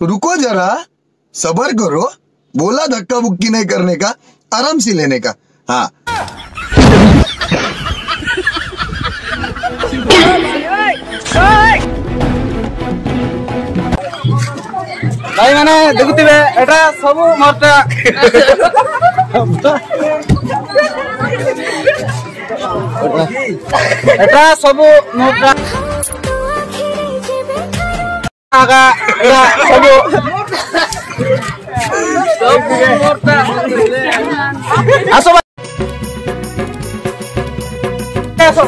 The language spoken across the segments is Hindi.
रुको जरा, सबर करो। बोला धक्का बुक्की नहीं करने का, आराम से लेने का। हाँ भाई मैंने देखुथिबे एटा सब मोरटा एटा सब मोरटा आगा एटा सब मोरटा आसो आसो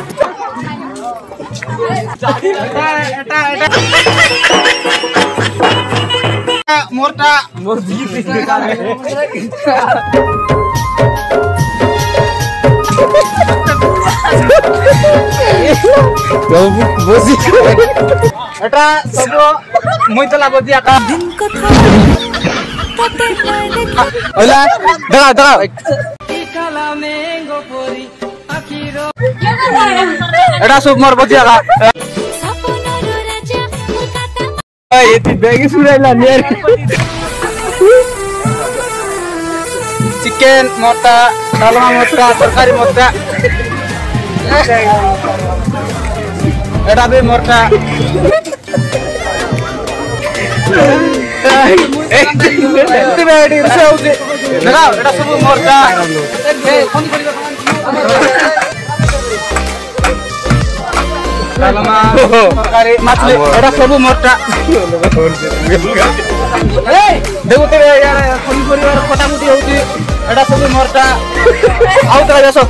एटा मोरटा मोर एटा सब मुई तला बदिया का ओला दगा दगा एटा सब मोर बदिया का ये बैगी सुराइला नियर चिकन मोटा डालमा मोटा तरकारी मोटा एटा भी मोटा एटा सब मोटा डालमा तरकारी मछली एटा सब मोटा देखुते यार परिवार कटाकुटी होती एटा सब मोरटा आउ तो